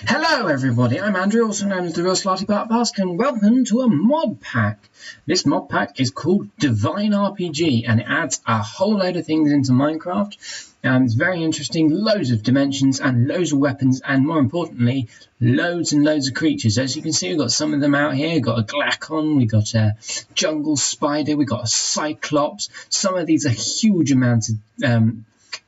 Hello everybody, I'm Andrew, also known as the Real Slarty Modpack, and welcome to a mod pack. This mod pack is called Devine RPG, and it adds a whole load of things into Minecraft. It's very interesting, loads of dimensions and loads of weapons, and more importantly, loads and loads of creatures. As you can see, we've got some of them out here. We've got a Glacon, we've got a jungle spider, we've got a cyclops. Some of these are huge amounts of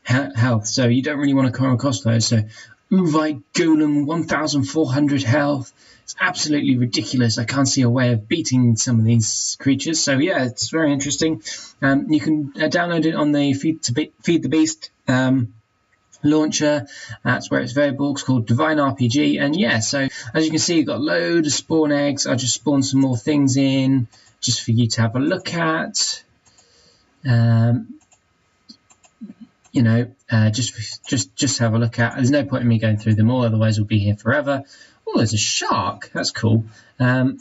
health, so you don't really want to come across those. So Uvite Golem, 1,400 health. It's absolutely ridiculous. I can't see a way of beating some of these creatures. So yeah, it's very interesting. You can download it on the Feed the Beast launcher. That's where it's available. It's called Devine RPG. And yeah, so as you can see, you've got a load of spawn eggs. I just spawned some more things in just for you to have a look at. You know, just have a look at. There's no point in me going through them all, otherwise we'll be here forever. Oh, there's a shark. That's cool. Let's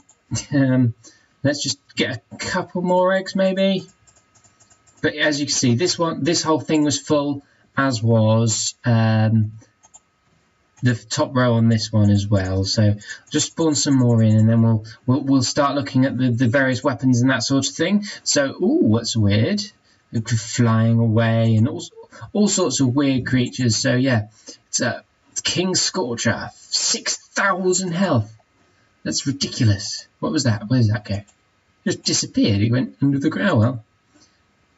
just get a couple more eggs, maybe. But as you can see, this whole thing was full, as was the top row on this one as well. So just spawn some more in, and then we'll start looking at the various weapons and that sort of thing. So, ooh, what's weird? Flying away and all sorts of weird creatures. So yeah, it's a King Scorcher, 6,000 health. That's ridiculous. What was that? Where did that go? Just disappeared. He went under the ground. Well,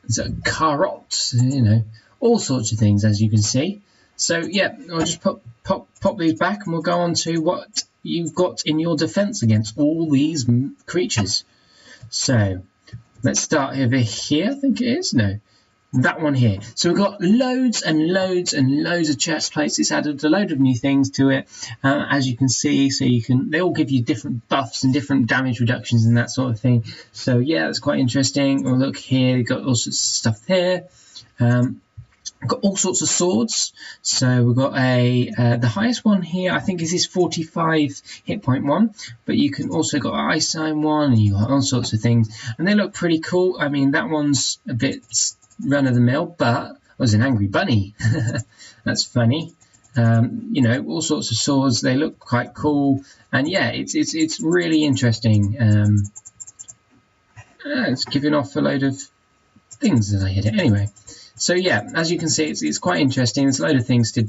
it's a carrot, you know, all sorts of things, as you can see. So yeah, I'll just pop these back, and we'll go on to what you've got in your defense against all these creatures. So let's start over here, I think it is. No, that one here. So we've got loads and loads and loads of chest plates. It's added a load of new things to it, as you can see. So they all give you different buffs and different damage reductions and that sort of thing. So yeah, that's quite interesting. Well, look here, we've got all sorts of stuff here. We've got all sorts of swords. So we've got the highest one here, I think, is this 45 hit point one. But you can also got an ice sign one, and you got all sorts of things, and they look pretty cool. I mean, that one's a bit run of the mill, but it was an angry bunny. That's funny. You know, all sorts of swords. They look quite cool, and yeah, it's really interesting. It's giving off a load of things as I hit it. Anyway. So yeah, as you can see, it's quite interesting. There's a load of things to,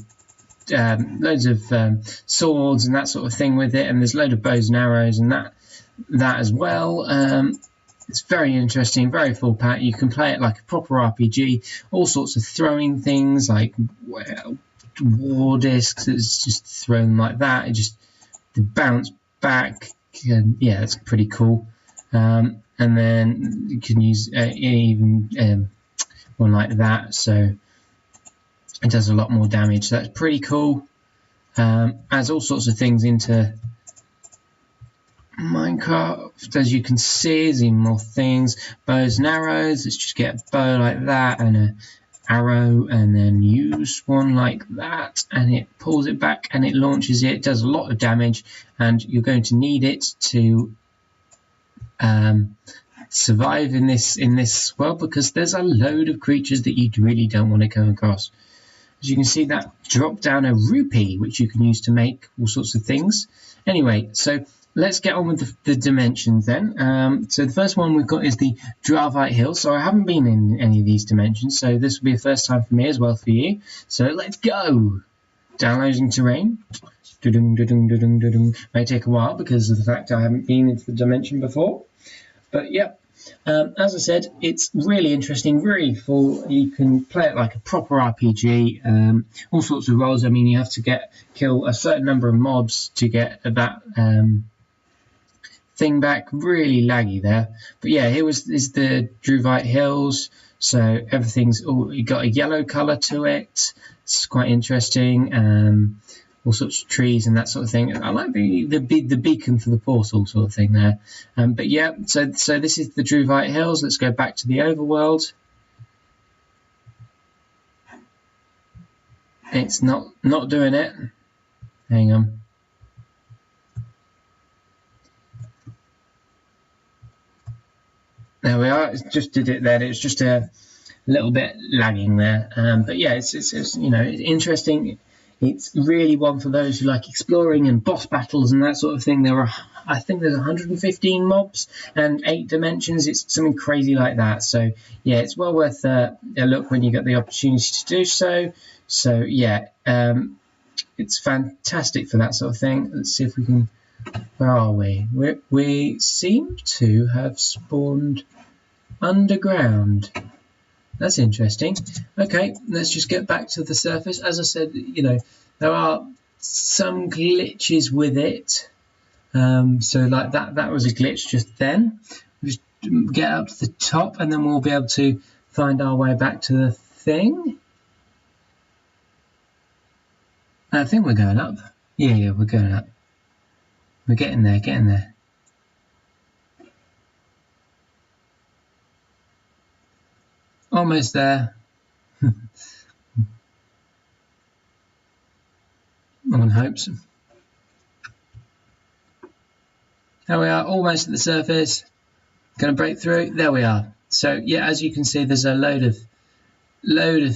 loads of swords and that sort of thing with it, and there's a load of bows and arrows and that as well. It's very interesting, very full pack. You can play it like a proper RPG. All sorts of throwing things like war discs. It's just thrown like that. It just bounce back. And yeah, it's pretty cool. And then you can use even one like that, so it does a lot more damage. So that's pretty cool. Adds all sorts of things into Minecraft, as you can see. There's even more things, bows and arrows. Let's just get a bow like that and an arrow, and then use one like that, and it pulls it back and it launches it. It does a lot of damage, and you're going to need it to survive in this world, because there's a load of creatures that you really don't want to come across. As you can see, that dropped down a rupee, which you can use to make all sorts of things. Anyway, so let's get on with the dimensions then. So the first one we've got is the Dravite Hills. So I haven't been in any of these dimensions, so this will be a first time for me as well for you. So let's go. Downloading terrain. May take a while because of the fact I haven't been into the dimension before. But yeah, as I said, it's really interesting, really full. You can play it like a proper RPG, all sorts of roles. I mean, you have to kill a certain number of mobs to get that thing back. Really laggy there. But yeah, here is the Dravite Hills. So everything's you got a yellow colour to it. It's quite interesting. All sorts of trees and that sort of thing. I like the beacon for the portal sort of thing there. But yeah, so this is the Dravite Hills. Let's go back to the overworld. It's not doing it. Hang on. There we are. It just did it then. It's just a little bit lagging there. But yeah, it's you know, it's interesting. It's really one for those who like exploring and boss battles and that sort of thing. I think there's 115 mobs and 8 dimensions. It's something crazy like that. So yeah, it's well worth a look when you get the opportunity to do so. So yeah, it's fantastic for that sort of thing. Let's see if we can. Where are we? We seem to have spawned underground. That's interesting. Okay, let's just get back to the surface. As I said, you know, there are some glitches with it. So like that was a glitch just then. We'll just get up to the top and then we'll be able to find our way back to the thing. I think we're going up. Yeah, we're going up. We're getting there, Almost there. One hopes. There we are, almost at the surface. Going to break through. There we are. So yeah, as you can see, there's a load of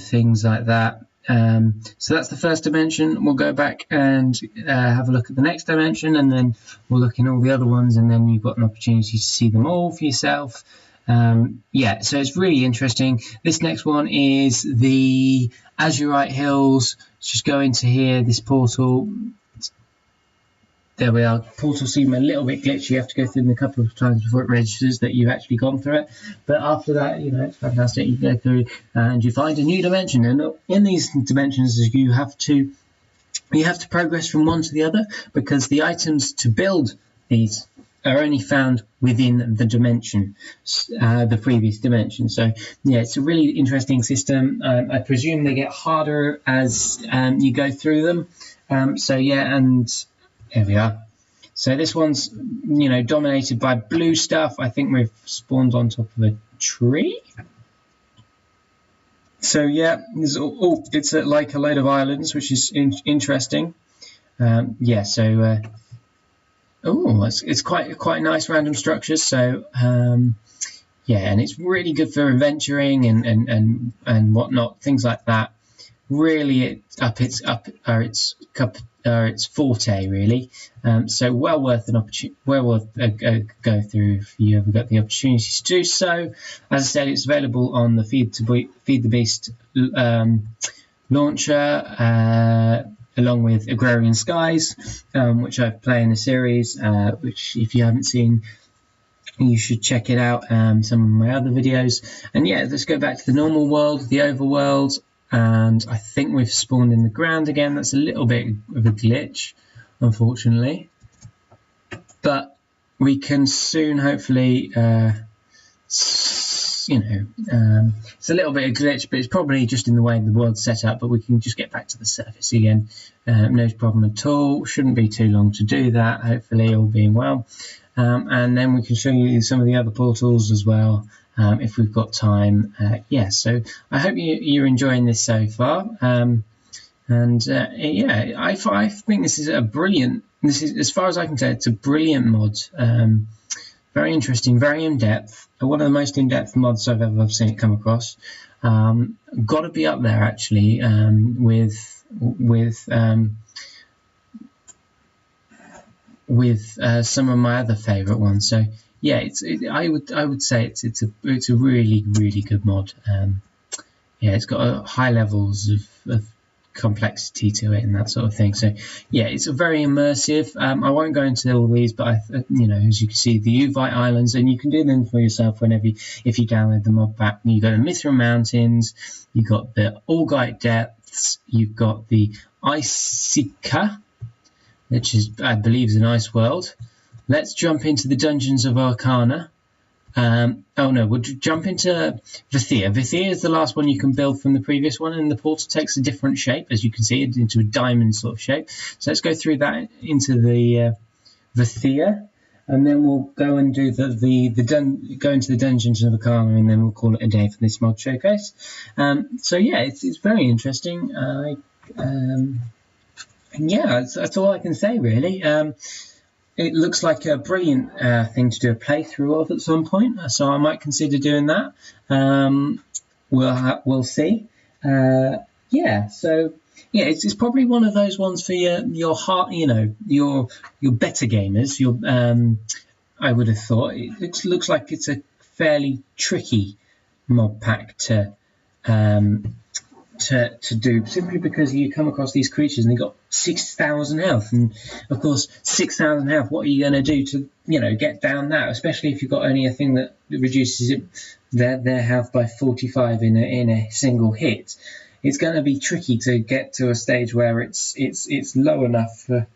things like that. So that's the first dimension. We'll go back and have a look at the next dimension, and then we'll look in all the other ones, and then you've got an opportunity to see them all for yourself. Yeah, so it's really interesting. This next one is the Azurite Hills. Let's just go into here, this portal. There we are. Portal seem a little bit glitchy. You have to go through them a couple of times before it registers that you've actually gone through it. But after that, you know, it's fantastic. You go through and you find a new dimension. And in these dimensions, you have to progress from one to the other, because the items to build these are only found within the dimension, the previous dimension. So yeah, it's a really interesting system. I presume they get harder as you go through them. So yeah, and here we are. So this one's, you know, dominated by blue stuff. I think we've spawned on top of a tree. So yeah, it's like a load of islands, which is interesting. Yeah, so it's quite nice random structures. So yeah, and it's really good for adventuring and whatnot, things like that. Really, its forte, really. So well worth an opportunity, a go through if you ever got the opportunity to do so. As I said, it's available on the Feed the Beast launcher, along with Agrarian Skies, which I play in the series. Which, if you haven't seen, you should check it out. Some of my other videos. And yeah, let's go back to the normal world, the overworld. And I think we've spawned in the ground again. That's a little bit of a glitch, unfortunately. But we can soon, hopefully, you know, it's a little bit of glitch, but it's probably just in the way the world's set up. But we can just get back to the surface again. No problem at all. Shouldn't be too long to do that, hopefully, all being well. And then we can show you some of the other portals as well. If we've got time. Yeah, so I hope you're enjoying this so far. Yeah, I think this is as far as I can tell, it's a brilliant mod. Very interesting, very in-depth. One of the most in-depth mods I've ever seen it come across. Got to be up there, actually, with some of my other favourite ones. So yeah, I would say it's a really, really good mod. Yeah, it's got high levels of complexity to it and that sort of thing. So yeah, it's a very immersive. I won't go into all these, but you know, as you can see, the Uvite Islands, and you can do them for yourself if you download the mod pack. You got the Mithril Mountains, you got the Augite Depths, you've got the Icica, which is, I believe, is an ice world. Let's jump into the Dungeons of Arcana. Oh no, we'll jump into Vithia. Vithia is the last one you can build from the previous one, and the portal takes a different shape, as you can see, into a diamond sort of shape. So let's go through that into the Vithia, and then we'll go and do go into the Dungeons of Arcana, and then we'll call it a day for this mod showcase. So yeah, it's very interesting. Yeah, that's all I can say, really. It looks like a brilliant thing to do a playthrough of at some point, so I might consider doing that. We'll see. Yeah, so yeah, it's probably one of those ones for your heart, you know, your better gamers. Your I would have thought it looks like it's a fairly tricky mod pack to do, simply because you come across these creatures and they've got 6,000 health, and of course 6,000 health, what are you going to do to, you know, get down that, especially if you've got only a thing that reduces their health by 45 in a single hit. It's going to be tricky to get to a stage where it's low enough for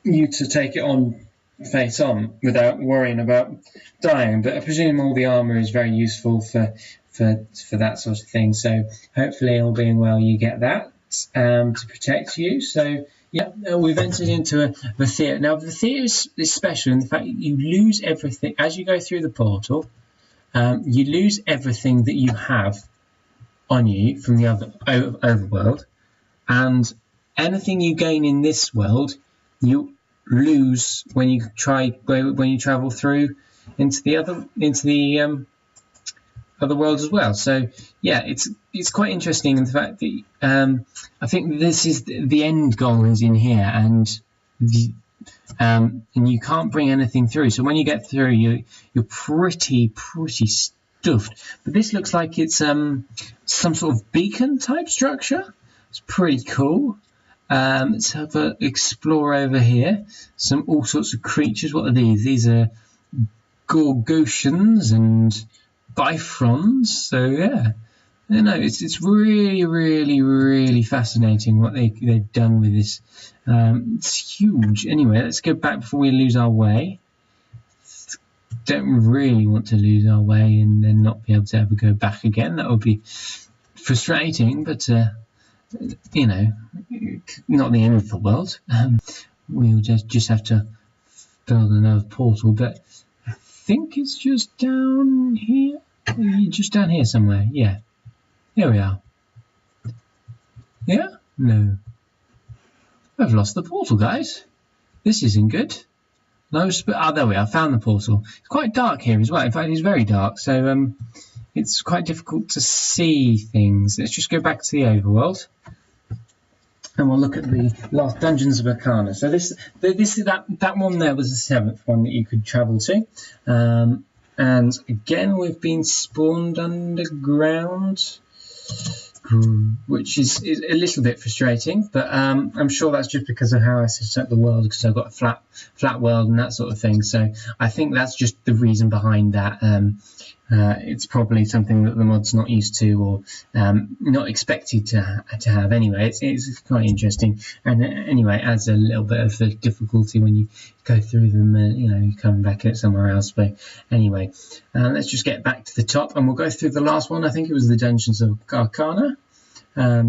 you to take it on face on without worrying about dying. But I presume all the armor is very useful for that sort of thing. So hopefully, all being well, you get that to protect you. So yeah, we've entered into the theatre. Now the theatre is special in the fact that you lose everything as you go through the portal. You lose everything that you have on you from the other overworld, and anything you gain in this world, you lose when you travel through into the other worlds as well. So yeah, it's quite interesting in the fact that I think this is the end goal is in here, and you can't bring anything through. So when you get through, you're pretty stuffed. But this looks like it's some sort of beacon type structure. It's pretty cool. Let's have a explore over here. All sorts of creatures. What are these? These are Gorgotians and Bifrons. So yeah, I don't know. It's really fascinating what they've done with this. It's huge. Anyway, let's go back before we lose our way. Don't really want to lose our way and then not be able to ever go back again. That would be frustrating, but you know, not the end of the world. We'll just have to build another portal, but I think it's just down here. Just down here somewhere. Yeah, here we are. Yeah? No. I've lost the portal, guys. This isn't good. No, there we are. Found the portal. It's quite dark here as well. In fact, it's very dark, so it's quite difficult to see things. Let's just go back to the overworld, and we'll look at the last Dungeons of Arcana. So that one there was the 7th one that you could travel to, and again we've been spawned underground, which is a little bit frustrating, but I'm sure that's just because of how I set up the world, because I've got a flat world and that sort of thing. So I think that's just the reason behind that. It's probably something that the mod's not used to, or not expected to have. Anyway, it's quite interesting, and anyway, it adds a little bit of difficulty when you go through them. You know, you come back at somewhere else. But anyway, let's just get back to the top, and we'll go through the last one. I think it was the Dungeons of Arcana.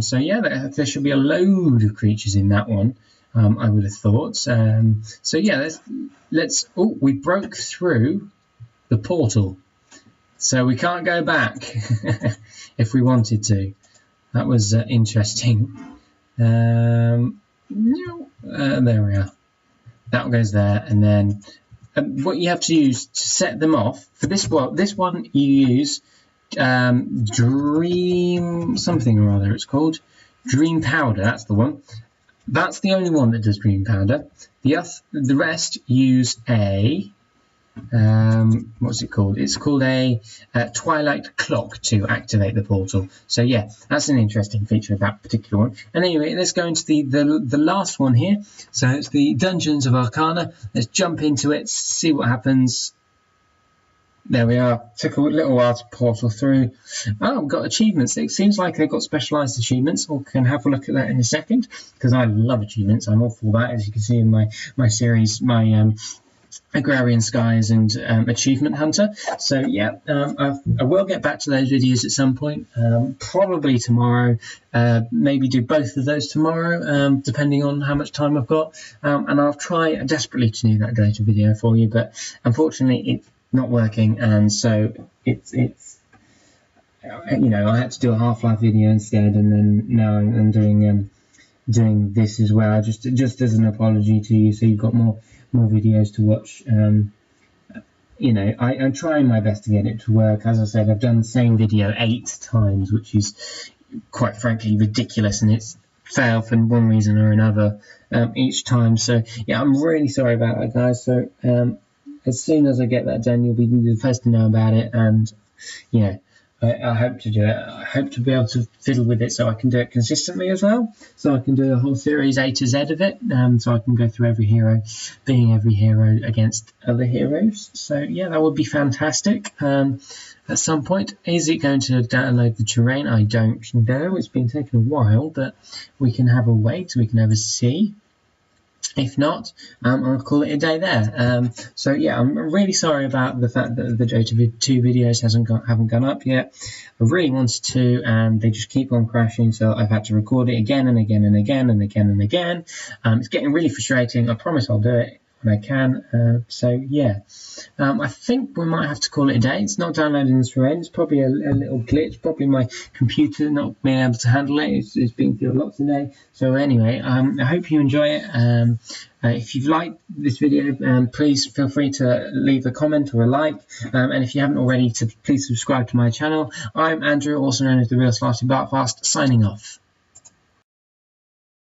So yeah, there should be a load of creatures in that one. I would have thought. So yeah, let's. Oh, we broke through the portal. So we can't go back if we wanted to. That was interesting. There we are. That goes there, and then what you have to use to set them off for this one you use Dream something or other. It's called Dream Powder. That's the one. That's the only one that does Dream Powder. The rest use a what's it called? It's called a Twilight Clock to activate the portal. So yeah, that's an interesting feature of that particular one. And anyway, let's go into the last one here. So it's the Dungeons of Arcana. Let's jump into it, see what happens. There we are. Took a little while to portal through. Oh, we've got achievements. It seems like they've got specialised achievements. We can have a look at that in a second, because I love achievements. I'm all for that, as you can see in my series, my Agrarian Skies and Achievement Hunter. So yeah, I will get back to those videos at some point, probably tomorrow. Maybe do both of those tomorrow, depending on how much time I've got. And I'll try desperately to do that data video for you, but unfortunately it's not working, and so it's you know, I had to do a Half-Life video instead, and then now I'm doing this as well, just as an apology to you, so you've got more videos to watch. You know, I'm trying my best to get it to work. As I said, I've done the same video 8 times, which is quite frankly ridiculous, and it's failed for one reason or another each time. So yeah, I'm really sorry about that, guys. So as soon as I get that done, you'll be the first to know about it, and yeah, I hope to do it. I hope to be able to fiddle with it so I can do it consistently as well. So I can do a whole series A to Z of it. So I can go through every hero, being every hero against other heroes. So yeah, that would be fantastic. At some point, is it going to download the terrain? I don't know. It's been taking a while, but we can have a wait. We can have a see. If not, I'll call it a day there. So yeah, I'm really sorry about the fact that the Dota 2 videos haven't gone up yet. I really wanted to, and they just keep on crashing, so I've had to record it again and again and again and again and again. It's getting really frustrating. I promise I'll do it when I can. So yeah, I think we might have to call it a day. It's not downloading this terrain. It's probably a little glitch. Probably my computer not being able to handle it. It's been through a lot today. So anyway, I hope you enjoy it. If you've liked this video, please feel free to leave a comment or a like. And if you haven't already, please subscribe to my channel. I'm Andrew, also known as the Real Slashy Bartfast, signing off.